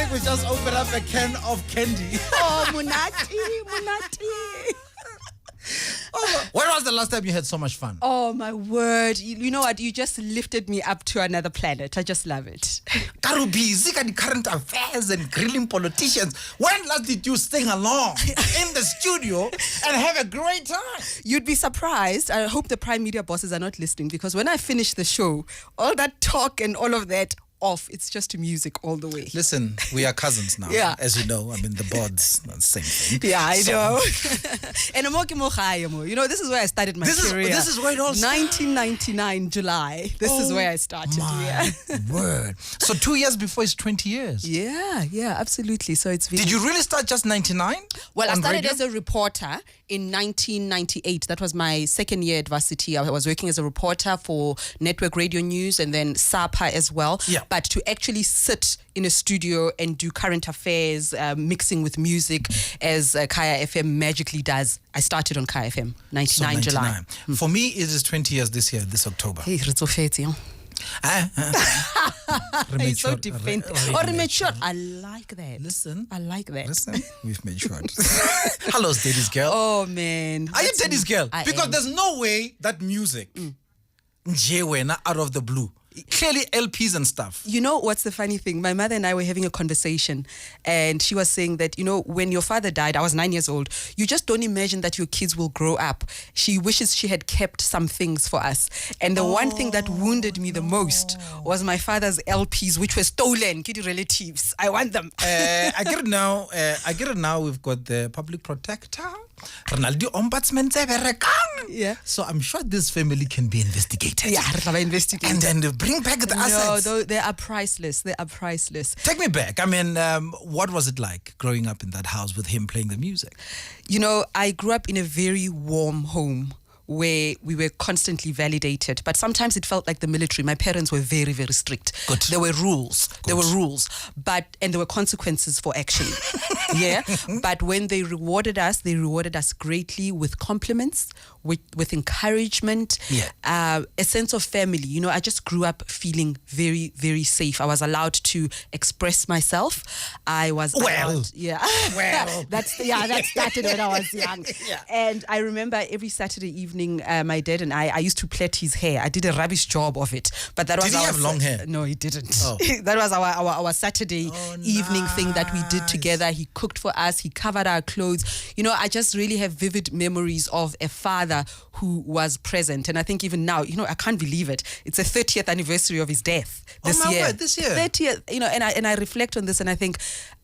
like we just opened up a can of candy. Oh, Munati. When was the last time you had so much fun? Oh, my word. You know what? You just lifted me up to another planet. I just love it. Karu busy and current affairs and grilling politicians. When last did you sing along in the studio and have a great time? You'd be surprised. I hope the Prime Media bosses are not listening, because when I finish the show, all that talk and all of that off, it's just music all the way. Listen, we are cousins now. Yeah. As you know, I mean, the boards, same thing. Yeah, I know. And you know, this is where I started my career. This is where it all started. 1999, July. This is where I started. My word. So 2 years before it's 20 years. Yeah, absolutely. So it's Did you really start just 99? Well, I started radio? as a reporter in 1998. That was my second year at varsity. I was working as a reporter for Network Radio News and then SAPA as well. Yeah. But to actually sit in a studio and do current affairs, mixing with music, as Kaya FM magically does, I started on Kaya FM, 99 July. For me, it is 20 years this year, this October. Hey, He's so defensive. Immature. I like that. Listen. I like that. Listen, we've matured. Hello, Daddy's girl. Oh, man. Are you Daddy's girl? I Because am. there's no way that music, out of the blue, clearly LPs and stuff. You know what's the funny thing? My mother and I were having a conversation, and she was saying that, you know, when your father died, I was 9 years old, you just don't imagine that your kids will grow up. She wishes she had kept some things for us. And the one thing that wounded me the most was my father's LPs, which were stolen. Kitty relatives. I want them. I get it now. We've got the public protector, Ronaldo ombudsman. Yeah. So I'm sure this family can be investigated. Yeah, investigate. And then bring back the assets. No, they are priceless. They are priceless. Take me back. I mean, what was it like growing up in that house with him playing the music? You know, I grew up in a very warm home where we were constantly validated, but sometimes it felt like the military. My parents were very, very strict. Good. There were rules. Good. There were rules, and there were consequences for action. Yeah. But when they rewarded us greatly with compliments, with encouragement, a sense of family. You know, I just grew up feeling very, very safe. I was allowed to express myself. I was allowed, that started when I was young. Yeah. And I remember every Saturday evening, my dad and I used to plait his hair. I did a rubbish job of it, but that was Did he have long hair? No, he didn't. Oh. That was our Saturday evening thing that we did together. He cooked for us. He covered our clothes. You know, I just really have vivid memories of a father who was present. And I think even now, you know, I can't believe it. It's the 30th anniversary of his death this year. Word, this year. 30th, you know, and I reflect on this and I think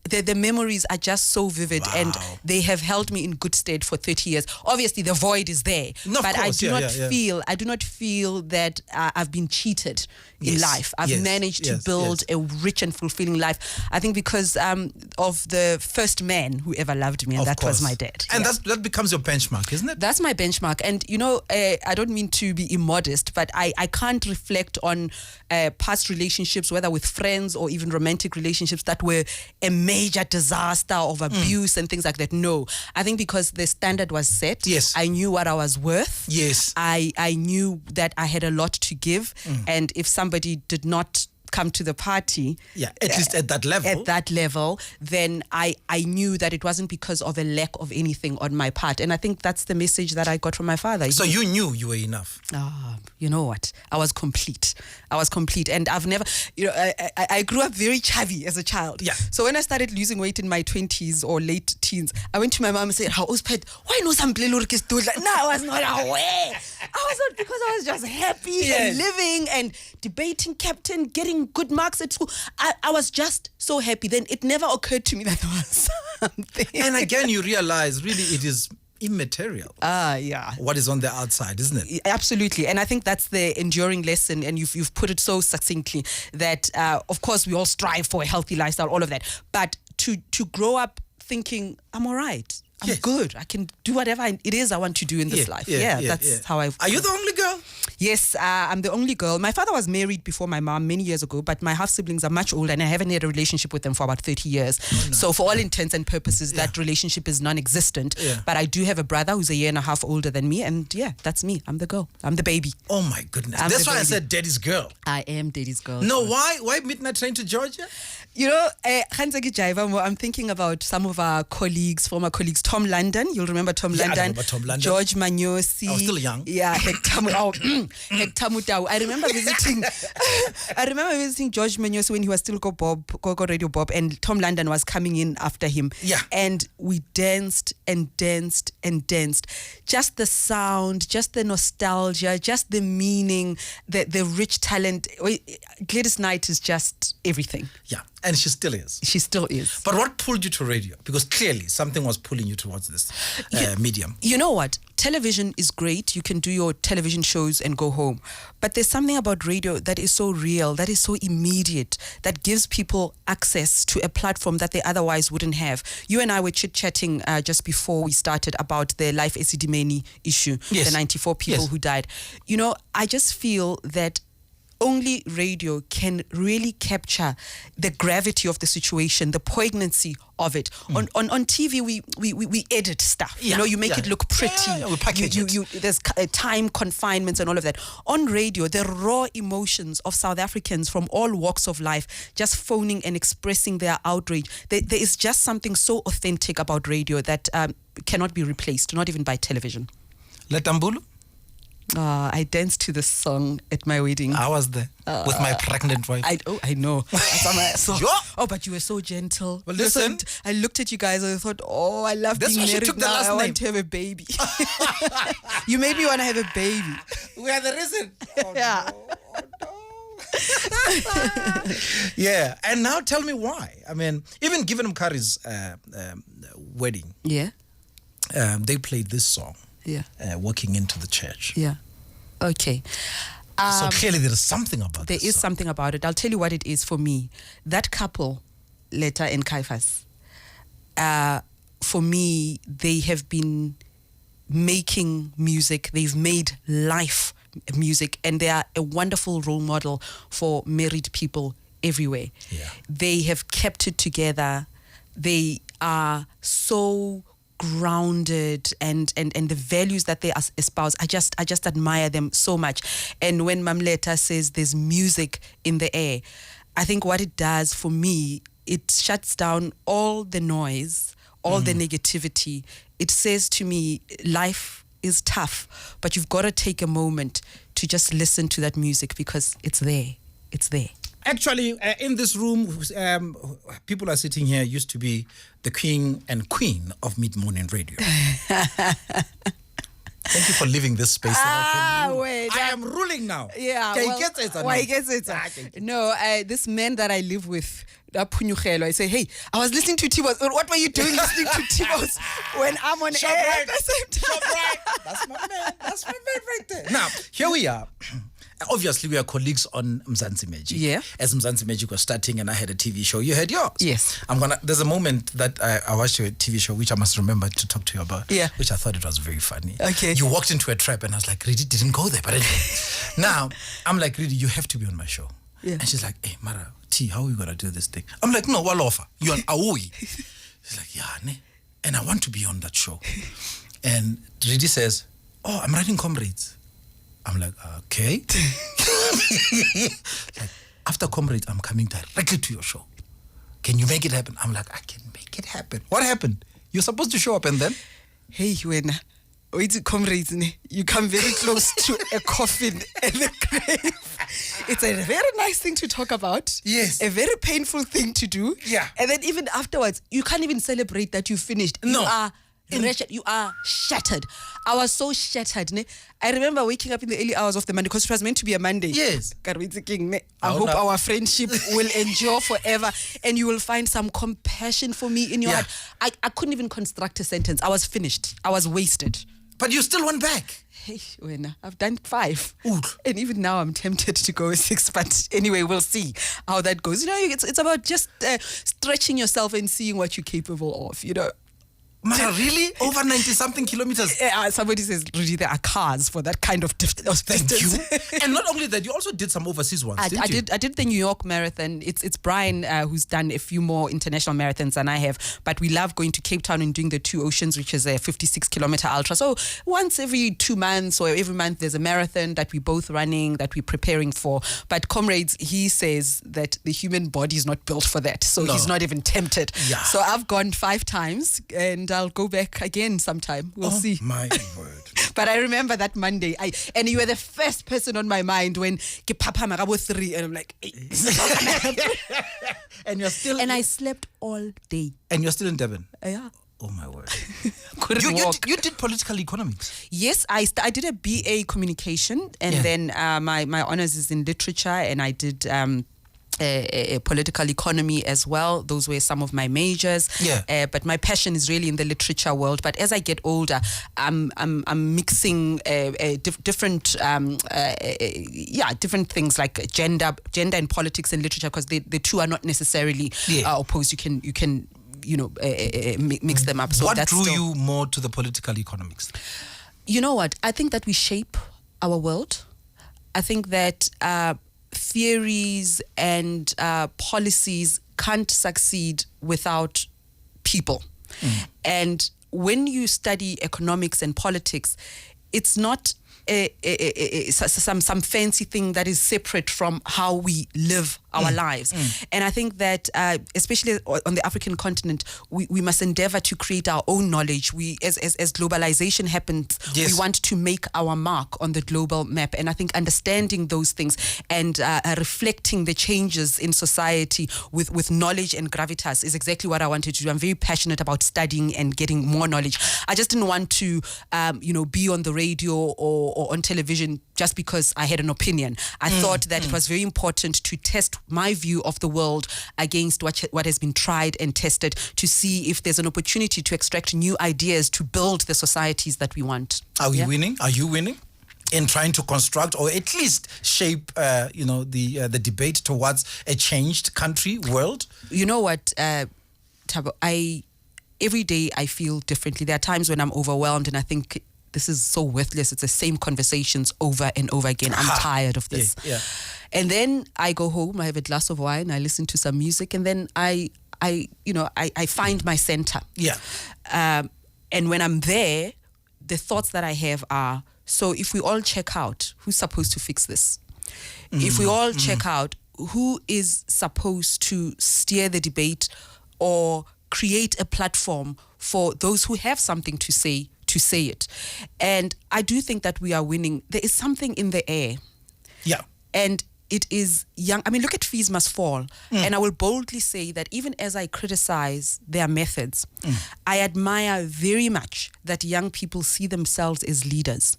the memories are just so vivid. Wow. And they have held me in good stead for 30 years. Obviously, the void is there. No, but of course, I do not feel that I've been cheated in life. I've managed to build a rich and fulfilling life. I think because of the first man who ever loved me, and that was my dad. And that becomes your benchmark, isn't it? That's my benchmark. And, you know, I don't mean to be immodest, but I can't reflect on past relationships, whether with friends or even romantic relationships, that were a major disaster of abuse and things like that. No. I think because the standard was set. Yes. I knew what I was worth. Yes. I knew that I had a lot to give. And if somebody did not come to the party, at least at that level, then I knew that it wasn't because of a lack of anything on my part. And I think that's the message that I got from my father. So you knew you were enough. You know what? I was complete. And I've never, you know, I grew up very chubby as a child. Yeah. So when I started losing weight in my 20s or late teens, I went to my mom and said, "How was pet? Why no some plelurkis do like?" No, I was not aware. I was not, because I was just happy and living and debating captain, getting good marks at school. I was just so happy. Then it never occurred to me that there was something. And again, you realize really it is immaterial. What is on the outside, isn't it? Absolutely. And I think that's the enduring lesson, and you've put it so succinctly that of course we all strive for a healthy lifestyle, all of that. But to grow up thinking I'm all right. I'm good. I can do whatever it is I want to do in this life. That's how I... Are you the only girl? Yes, I'm the only girl. My father was married before my mom many years ago, but my half-siblings are much older and I haven't had a relationship with them for about 30 years. Oh, no. So for all intents and purposes, that relationship is non-existent. Yeah. But I do have a brother who's a year and a half older than me, and that's me. I'm the girl. I'm the baby. Oh my goodness. That's why I said daddy's girl. I am daddy's girl. No, why midnight train to Georgia? You know, I'm thinking about some of our colleagues, former colleagues, Tom London. You'll remember Tom London. I remember Tom London. George Manyosi. I was still young. Yeah, Hector Mutau. I remember visiting George Manyosi when he was still Go Radio Bob, and Tom London was coming in after him. Yeah. And we danced and danced and danced. Just the sound, just the nostalgia, just the meaning, the rich talent. Gladys Knight is just everything. Yeah. And she still is. She still is. But what pulled you to radio? Because clearly something was pulling you towards this medium. You know what? Television is great. You can do your television shows and go home. But there's something about radio that is so real, that is so immediate, that gives people access to a platform that they otherwise wouldn't have. You and I were chit-chatting just before we started about the Life Esidimeni issue, the 94 people who died. You know, I just feel that only radio can really capture the gravity of the situation, the poignancy of it. On TV, we edit stuff. Yeah. You know, you make it look pretty. We package it. There's time confinements and all of that. On radio, the raw emotions of South Africans from all walks of life, just phoning and expressing their outrage. There is just something so authentic about radio that cannot be replaced, not even by television. Letambulu? I danced to this song at my wedding. I was there with my pregnant wife. I know. But you were so gentle. Well, listen. I looked at you guys and I thought, I love being married now. I want to have a baby. You made me want to have a baby. We are the reason. Yeah. No. Yeah. And now tell me why. I mean, even Given Mkari's wedding, they played this song. Walking into the church. Yeah. Okay. So clearly there is something about There is something about it. I'll tell you what it is for me. That couple, Letta and Caiphas, for me, they have been making music. They've made life music, and they are a wonderful role model for married people everywhere. Yeah. They have kept it together. They are so grounded, and the values that they espouse, I just admire them so much. And when Mamleta says there's music in the air, I think what it does for me, it shuts down all the noise, all the negativity. It says to me, life is tough, but you've got to take a moment to just listen to that music because it's there. It's there. Actually, in this room, people are sitting here used to be the king and queen of mid-morning radio. Thank you for leaving this space. I am ruling now. Yeah. No, this man that I live with, I say, hey, I was listening to T-Boss. What were you doing listening to T-Boss when I'm on air at the same time? That's my man. That's my man right there. Now, here we are. Obviously, we are colleagues on Mzansi Magic. Yeah. As Mzansi Magic was starting and I had a TV show, you had yours. Yes. There's a moment that I watched your TV show, which I must remember to talk to you about. Yeah. Which I thought it was very funny. Okay. You walked into a trap and I was like, Redi didn't go there. But anyway. Now, I'm like, Redi, you have to be on my show. Yeah. And she's like, hey, Mara, T, how are we going to do this thing? I'm like, no, what offer? You're an Aoi. She's like, yeah, ne? And I want to be on that show. And Redi says, I'm writing Comrades. I'm like, okay. Like, after Comrades, I'm coming directly to your show. Can you make it happen? I'm like, I can make it happen. What happened? You're supposed to show up and then? Hey, wait, Comrades, you come very close to a coffin and a grave. It's a very nice thing to talk about. Yes. A very painful thing to do. Yeah. And then even afterwards, you can't even celebrate that you finished. No. You are wretched. You are shattered. I was so shattered. I remember waking up in the early hours of the Monday because it was meant to be a Monday. Yes. I hope our friendship will endure forever and you will find some compassion for me in your heart. I couldn't even construct a sentence. I was finished. I was wasted. But you still went back. Hey, I've done 5. Ooh. And even now I'm tempted to go 6. But anyway, we'll see how that goes. It's about just stretching yourself and seeing what you're capable of, Mara, really? Over 90-something kilometers? Somebody says, really, there are cars for that kind of distance. Thank you. And not only that, you also did some overseas ones, I did the New York Marathon. It's Brian who's done a few more international marathons than I have. But we love going to Cape Town and doing the Two Oceans, which is a 56-kilometer ultra. So once every 2 months or every month, there's a marathon that we're both running, that we're preparing for. But comrades, he says that the human body is not built for that. So he's not even tempted. Yeah. So I've gone 5 times and I'll go back again sometime. We'll see. My word. But I remember that Monday, and you were the first person on my mind when ke papa marabo 3, and I'm like, hey, and you're still... And I slept all day. And you're still in Durban? Yeah. Oh, my word. Couldn't walk. You did political economics? Yes, I did a BA communication, and then my honors is in literature, and I did... a political economy as well. Those were some of my majors. But my passion is really in the literature world. But as I get older, I'm mixing different different things like gender and politics and literature, because the two are not necessarily opposed. You can mix them up. So what drew you more to the political economics? You know what? I think that we shape our world. I think that theories and policies can't succeed without people. And when you study economics and politics, it's not some fancy thing that is separate from how we live our lives. And I think that especially on the African continent, we must endeavor to create our own knowledge. We as globalization happens, we want to make our mark on the global map. And I think understanding those things and reflecting the changes in society with knowledge and gravitas is exactly what I wanted to do. I'm very passionate about studying and getting more knowledge. I just didn't want to be on the radio or on television just because I had an opinion. I thought that it was very important to test my view of the world against what has been tried and tested, to see if there's an opportunity to extract new ideas to build the societies that we want. Are we winning? Are you winning in trying to construct or at least shape the debate towards a changed country, world? You know what, Thabo, every day I feel differently. There are times when I'm overwhelmed and I think this is so worthless. It's the same conversations over and over again. I'm tired of this. And then I go home, I have a glass of wine, I listen to some music, and then I find my center. And when I'm there, the thoughts that I have are, so if we all check out, who's supposed to fix this? If we all check out, who is supposed to steer the debate or create a platform for those who have something to say it? And I do think that we are winning. There is something in the air. And it is young. I mean, look at Fees Must Fall. And I will boldly say that even as I criticize their methods, I admire very much that young people see themselves as leaders,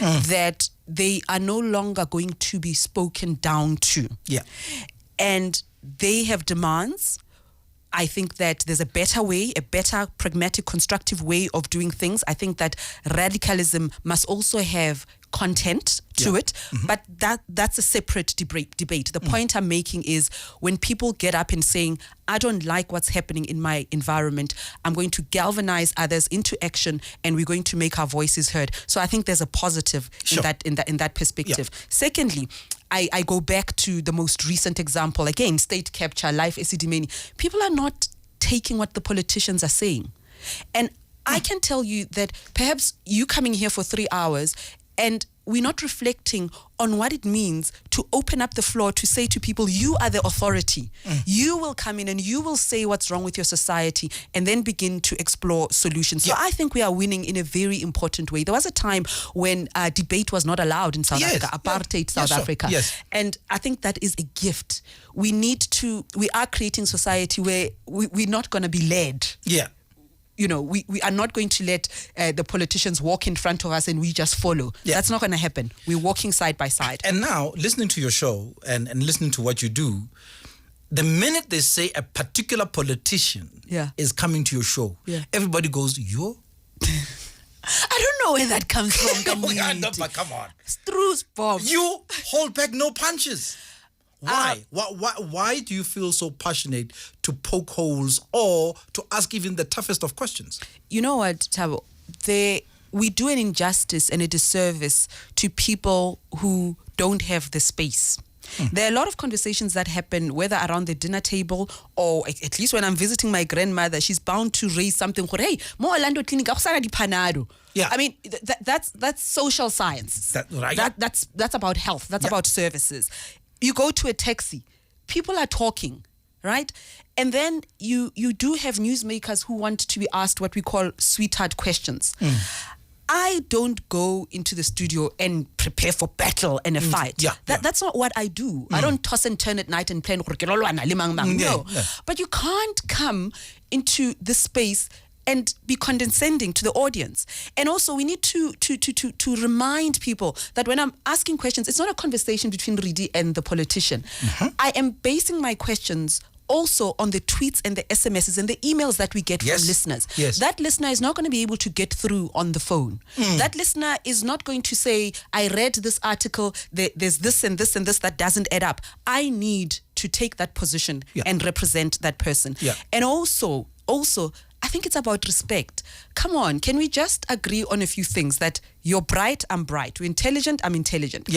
that they are no longer going to be spoken down to. And they have demands. I think that there's a better way, a better pragmatic, constructive way of doing things. I think that radicalism must also have content to it, but that's a separate debate. The point I'm making is when people get up and saying, I don't like what's happening in my environment, I'm going to galvanize others into action and we're going to make our voices heard. So I think there's a positive in that perspective. Secondly, I go back to the most recent example, again, state capture, Life Esidimeni. People are not taking what the politicians are saying. And I can tell you that perhaps you coming here for 3 hours and we're not reflecting on what it means to open up the floor to say to people, you are the authority. You will come in and you will say what's wrong with your society and then begin to explore solutions. So I think we are winning in a very important way. There was a time when debate was not allowed in South Africa, apartheid South Africa. And I think that is a gift. We are creating society where we're not going to be led. We are not going to let the politicians walk in front of us and we just follow. That's not going to happen. We're walking side by side. And now, listening to your show and listening to what you do, the minute they say a particular politician is coming to your show, everybody goes, yo? I don't know where that comes from. But come on. Struce bomb. You hold back no punches. Why? Why do you feel so passionate to poke holes or to ask even the toughest of questions? You know what, Thabo? We do an injustice and a disservice to people who don't have the space. There are a lot of conversations that happen, whether around the dinner table or at least when I'm visiting my grandmother, she's bound to raise something. Hey, mo Orlando Clinic, panado. Yeah. I mean, that's social science. Right. That's about health. That's about services. You go to a taxi, people are talking, right? And then you do have newsmakers who want to be asked what we call sweetheart questions. I don't go into the studio and prepare for battle and a fight. That's not what I do. I don't toss and turn at night and plan. No. But you can't come into this space and be condescending to the audience. And also we need to remind people that when I'm asking questions, it's not a conversation between Redi and the politician. I am basing my questions also on the tweets and the SMSs and the emails that we get from listeners. That listener is not going to be able to get through on the phone. That listener is not going to say, I read this article, there's this and this and this that doesn't add up. I need to take that position and represent that person. And also, I think it's about respect. Come on, can we just agree on a few things? That you're bright, I'm bright. We're intelligent, I'm intelligent.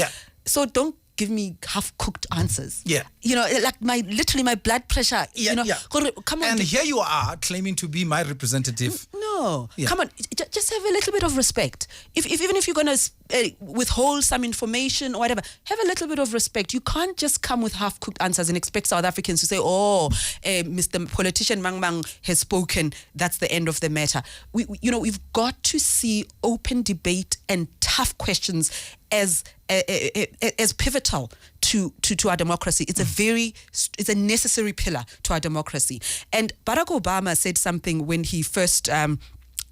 So don't give me half-cooked answers. You know, like my blood pressure. Come on. And here you are claiming to be my representative. No. Come on. Just have a little bit of respect. Even if you're going to withhold some information or whatever, have a little bit of respect. You can't just come with half-cooked answers and expect South Africans to say, Mr. Politician Mang Mang has spoken. That's the end of the matter. We've got to see open debate and tough questions as pivotal to our democracy. It's a necessary pillar to our democracy. And Barack Obama said something when he first, in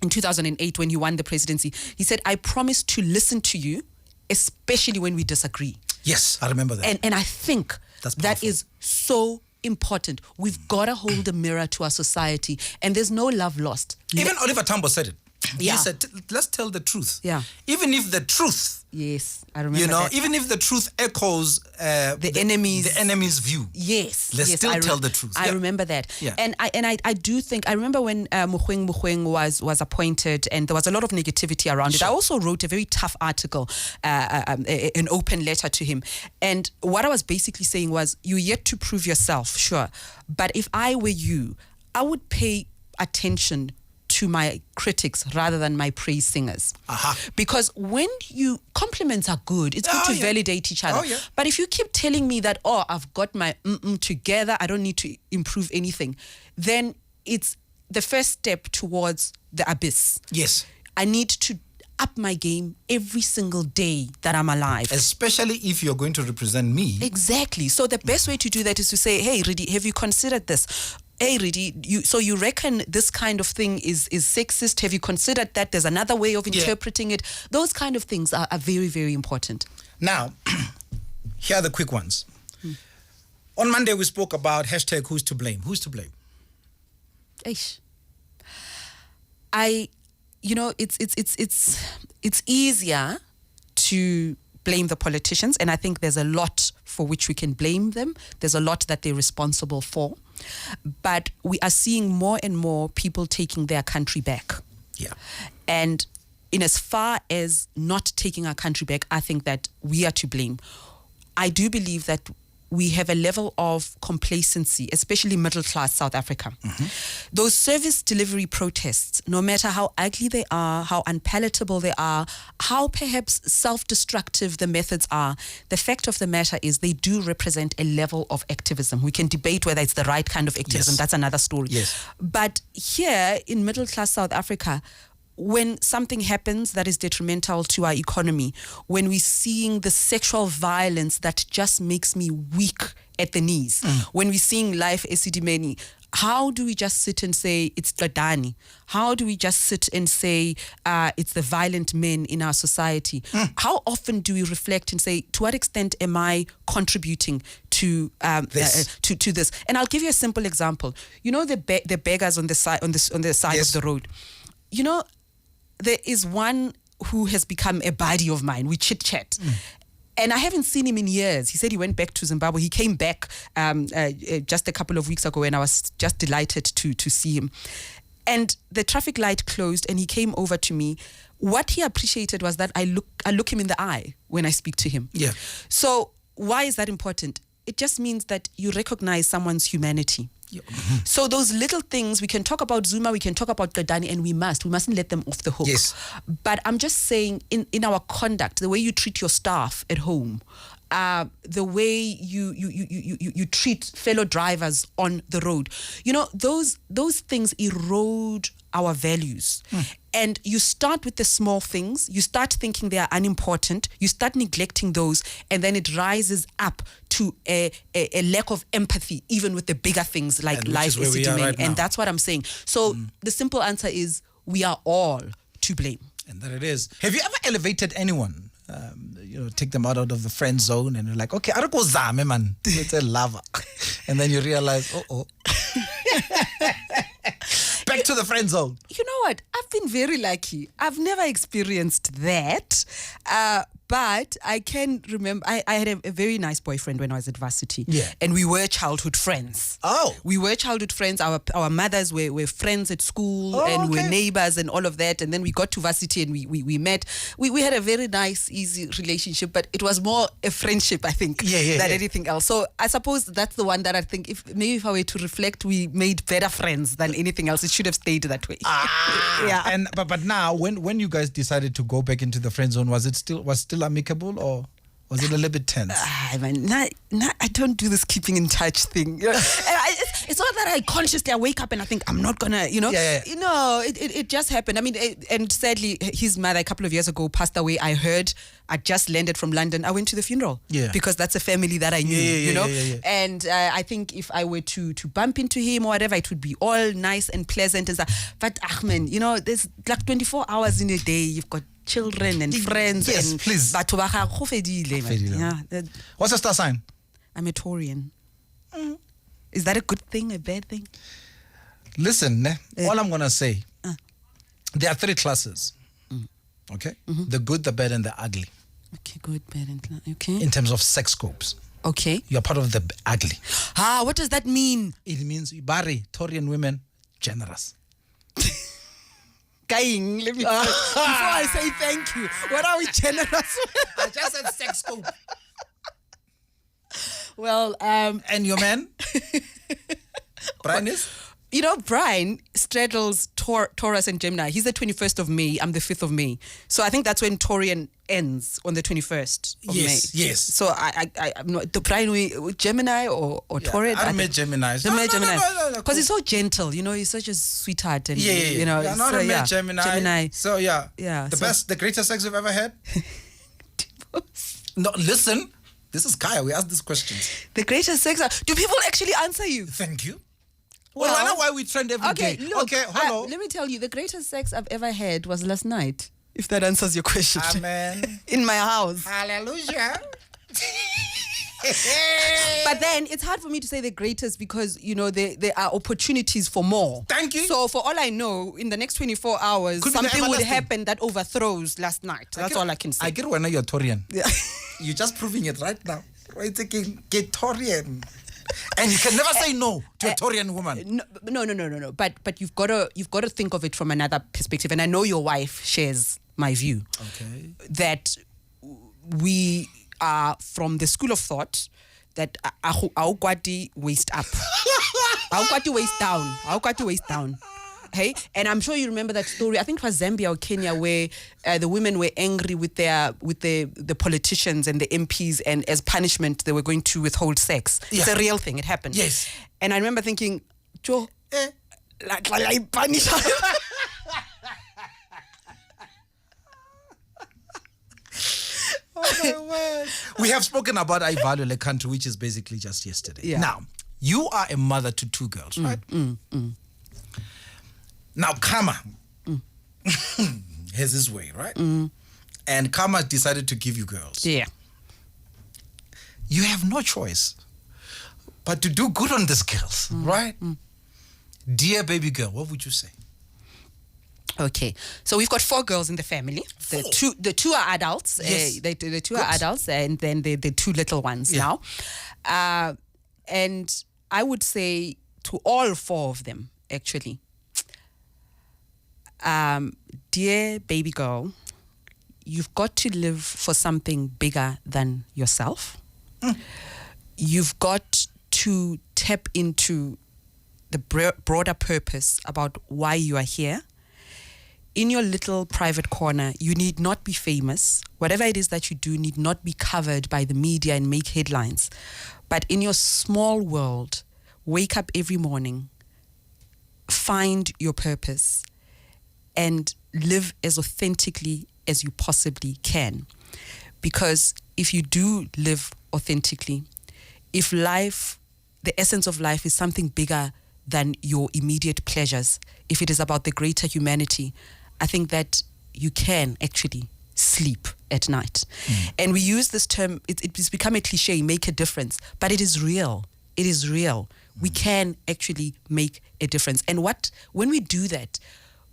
2008, when he won the presidency, he said, I promise to listen to you, especially when we disagree. Yes, I remember that. And I think that is so important. We've got to hold a mirror to our society, and there's no love lost. Even Oliver Tambo said it. He said, let's tell the truth. Even if the truth, I remember that. Even if the truth echoes the enemy's view. Let's still tell the truth. I remember that. And I do think, I remember when Mogoeng was appointed and there was a lot of negativity around it. I also wrote a very tough article, an open letter to him. And what I was basically saying was, you're yet to prove yourself, sure. But if I were you, I would pay attention to my critics rather than my praise singers. Because when compliments are good, it's good to validate each other. But if you keep telling me that, I've got my together, I don't need to improve anything, then it's the first step towards the abyss. I need to up my game every single day that I'm alive. Especially if you're going to represent me. Exactly. So the best way to do that is to say, hey, Redi, have you considered this? Hey, Redi, so you reckon this kind of thing is sexist? Have you considered that? There's another way of interpreting it. Those kind of things are very, very important. Now, here are the quick ones. On Monday, we spoke about hashtag who's to blame. Who's to blame? It's easier to blame the politicians, and I think there's a lot for which we can blame them. There's a lot that they're responsible for. But we are seeing more and more people taking their country back. And in as far as not taking our country back, I think that we are to blame. I do believe that we have a level of complacency, especially middle-class South Africa. Those service delivery protests, no matter how ugly they are, how unpalatable they are, how perhaps self-destructive the methods are, the fact of the matter is they do represent a level of activism. We can debate whether it's the right kind of activism. That's another story. But here in middle-class South Africa, when something happens that is detrimental to our economy, when we're seeing the sexual violence that just makes me weak at the knees, when we're seeing life esidimeni, how do we just sit and say it's Tladani? How do we just sit and say it's the violent men in our society? How often do we reflect and say, to what extent am I contributing to this? And I'll give you a simple example. You know the beggars on the side of the road. You know, there is one who has become a buddy of mine. We chit chat. And I haven't seen him in years. He said he went back to Zimbabwe. He came back just a couple of weeks ago, and I was just delighted to see him. And the traffic light closed, and he came over to me. What he appreciated was that I look him in the eye when I speak to him. Yeah. So why is that important? It just means that you recognize someone's humanity. Yeah. So those little things, we can talk about Zuma, we can talk about Gadani, and we mustn't let them off the hook. Yes. But I'm just saying, in our conduct, the way you treat your staff at home, the way you treat fellow drivers on the road, those things erode our values. And you start with the small things, you start thinking they are unimportant, you start neglecting those, and then it rises up to a lack of empathy, even with the bigger things like life is demeaning. And that's what I'm saying. So the simple answer is we are all to blame. And that it is. Have you ever elevated anyone? Take them out of the friend zone, and you're like, okay, I don't go zame, man. It's a lover. And then you realize, back to the friend zone. You know what? I've been very lucky. I've never experienced that. But I can remember, I had a very nice boyfriend when I was at varsity. Yeah. And we were childhood friends. Oh. We were childhood friends. Our mothers were friends at school, and we were neighbors and all of that. And then we got to varsity and we met. We had a very nice, easy relationship, but it was more a friendship, I think, than anything else. So I suppose that's the one that I think, if I were to reflect, we made better friends than anything else. It should have stayed that way. Yeah. And but now, when you guys decided to go back into the friend zone, was still amicable, or was it a little bit tense? I don't do this keeping in touch thing. It's not that I wake up and I think I'm not gonna, it just happened. I mean, and sadly, his mother a couple of years ago passed away. I heard. I just landed from London. I went to the funeral because that's a family that I knew, And I think if I were to bump into him or whatever, it would be all nice and pleasant and stuff. But Ahmed, there's like 24 hours in a day. You've got children and friends. Yes, and please. What's your star sign? I'm a Taurian. Is that a good thing, a bad thing? Listen, all I'm going to say, there are 3 classes. Okay? The good, the bad, and the ugly. Okay, good, bad, and okay. In terms of sex scopes. Okay. You're part of the ugly. What does that mean? It means Taurian women, generous. Kaing, let me before I say thank you. What are we generous with? I just said sex scope. Well, and your man? Brian is? Brian straddles Taurus and Gemini. He's the 21st of May. I'm the 5th of May. So I think that's when Taurian ends, on the 21st of May. Yes. So I'm not the Brian Gemini or Taurus. I met Gemini. Gemini. Because he's so gentle, he's such a sweetheart. And, Yeah, not a met Gemini. So yeah. The greatest sex you've ever had? No, listen. This is Kaya. We asked these questions. The greatest sex. Do people actually answer you? Thank you. Well, I know why we trend every day. Look, hello. Let me tell you, the greatest sex I've ever had was last night. If that answers your question. Amen. In my house. Hallelujah. But then it's hard for me to say the greatest because, there are opportunities for more. Thank you. So for all I know, in the next 24 hours, something would happen that overthrows last night. That's all I can say. I get when you're Taurian. Yeah. You're just proving it right now. Right, taking get Taurian. And you can never say no to a Taurian woman. No. But you've got to think of it from another perspective. And I know your wife shares my view. Okay. That we are from the school of thought that aukwati waist up, aukwati waist down. Hey, and I'm sure you remember that story. I think it was Zambia or Kenya where the women were angry with the politicians and the MPs, and as punishment they were going to withhold sex. Yeah. It's a real thing. It happened. Yes. And I remember thinking, Joe, like punish. Oh my word. We have spoken about I Value Le Country, which is basically just yesterday. Yeah. Now, you are a mother to 2 girls, right? Now, Kama has his way, right? And Kama decided to give you girls. Yeah. You have no choice but to do good on these girls, right? Dear baby girl, what would you say? Okay, so we've got 4 girls in the family. The two are adults. Yes. The two are adults, and then the 2 little ones now. And I would say to all 4 of them, actually, dear baby girl, you've got to live for something bigger than yourself. You've got to tap into the broader purpose about why you are here. In your little private corner, you need not be famous. Whatever it is that you do need not be covered by the media and make headlines. But in your small world, wake up every morning, find your purpose, and live as authentically as you possibly can. Because if you do live authentically, if life, the essence of life is something bigger than your immediate pleasures, if it is about the greater humanity, I think that you can actually sleep at night. And we use this term, it's become a cliche, make a difference, but it is real. It is real. We can actually make a difference. And when we do that,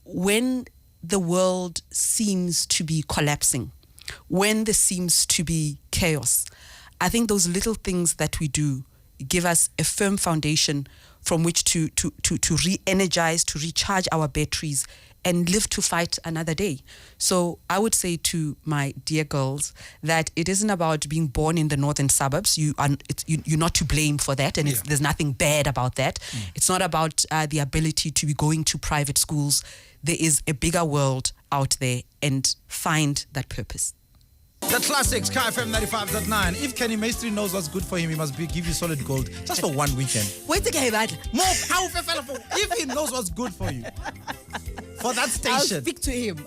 when the world seems to be collapsing, when there seems to be chaos, I think those little things that we do give us a firm foundation from which to re-energize, to recharge our batteries and live to fight another day. So I would say to my dear girls that it isn't about being born in the northern suburbs. You're not to blame for that, and there's nothing bad about that. It's not about the ability to be going to private schools. There is a bigger world out there, and find that purpose. The classics, Sky FM 95.9. If Kenny Maestri knows what's good for him, he must give you solid gold just for one weekend. Wait the guy, bad. If he knows what's good for you. For that station.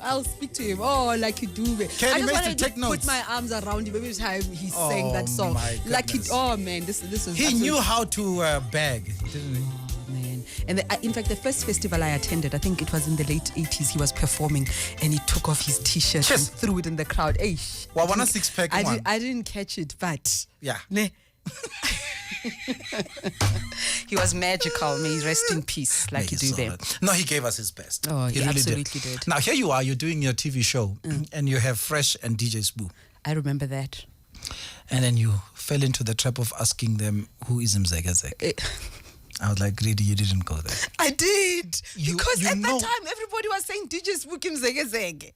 I'll speak to him. Oh, like you do. Kenny I just wanted take to notes. put my arms around him every time he sang that song. My Like goodness. oh man, this was. He knew how to bag, didn't he? Man. And in fact, the first festival I attended, I think it was in the late 80s, he was performing and he took off his t-shirt and threw it in the crowd. I didn't catch it, but yeah. He was magical. May he rest in peace, like you do there. No, he gave us his best. Oh, he really absolutely did. Now, here you are, you're doing your TV show and you have Fresh and DJ Spoo. I remember that. And then you fell into the trap of asking them, who is Mzegazeg? I was like, Redi, you didn't go there. I did. Because at know, that time, everybody was saying DJ Spoo Mzegazeg.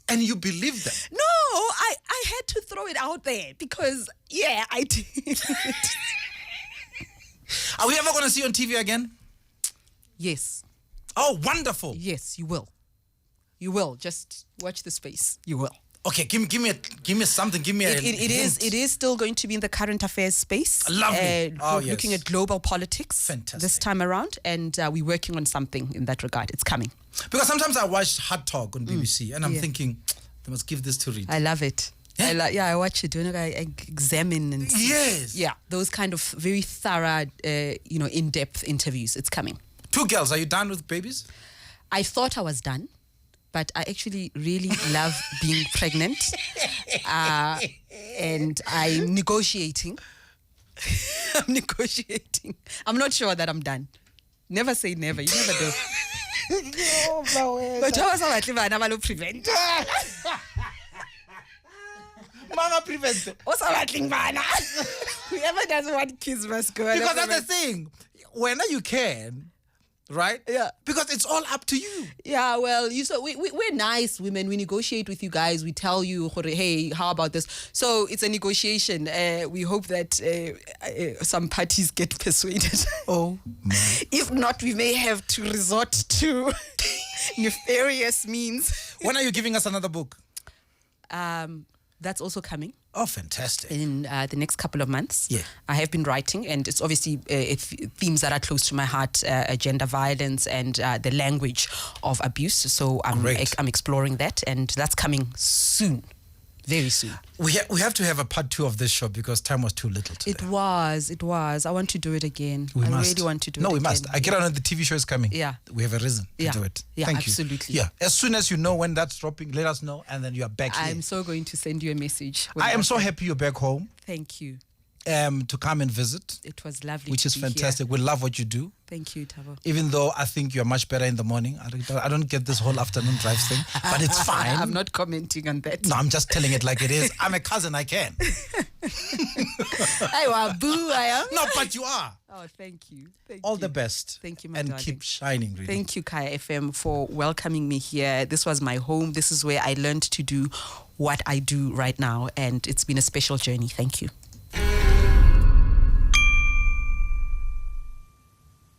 And you believed them? No, I had to throw it out there because, I did. Are we ever going to see you on TV again? Yes. Oh, wonderful. Yes, you will. You will. Just watch the space. You will. Okay, give me something. Give me It is still going to be in the current affairs space. Lovely. Looking at global politics. Fantastic. This time around, and we're working on something in that regard. It's coming. Because sometimes I watch Hot Talk on BBC, and I'm thinking, they must give this to Redi. I love it. Yeah? I watch it. I examine and see. Yes. Yeah, those kind of very thorough, in-depth interviews. It's coming. 2 girls. Are you done with babies? I thought I was done, but I actually really love being pregnant, and I'm negotiating. I'm not sure that I'm done. Never say never. You never do. But I was about to prevent. Mama prevent. Whoever doesn't want kids must go. Because that's the thing. Whenever you can, right? Yeah. Because it's all up to you. Yeah, well, we're nice women. We negotiate with you guys. We tell you, hey, how about this? So it's a negotiation. We hope that some parties get persuaded. Oh, my. If not, we may have to resort to nefarious means. When are you giving us another book? That's also coming. Oh, fantastic. In the next couple of months. Yeah. I have been writing, and it's obviously themes that are close to my heart, gender violence and the language of abuse. So I'm exploring that, and that's coming soon. Very soon. We have to have a part 2 of this show because time was too little today. It was. I want to do it again. I really want to do it again. No, we must. I get on the TV show is coming. Yeah. We have a reason to do it. Yeah, Thank absolutely. you. Yeah. As soon as you know when that's dropping, let us know, and then you are back here. I'm so going to send you a message. I am so happy you're back home. Thank you. to come and visit. It was lovely. Which is fantastic. We love what you do. Thank you, Thabo. Even though I think you're much better in the morning. I don't get this whole afternoon drive thing, but it's fine. I'm not commenting on that. No, I'm just telling it like it is. I'm a cousin, I can. I am. No, but you are. Oh, thank you. All the best. Thank you, my and darling. keep shining, really. Thank you, Kaya FM, for welcoming me here. This was my home. This is where I learned to do what I do right now, and it's been a special journey. Thank you.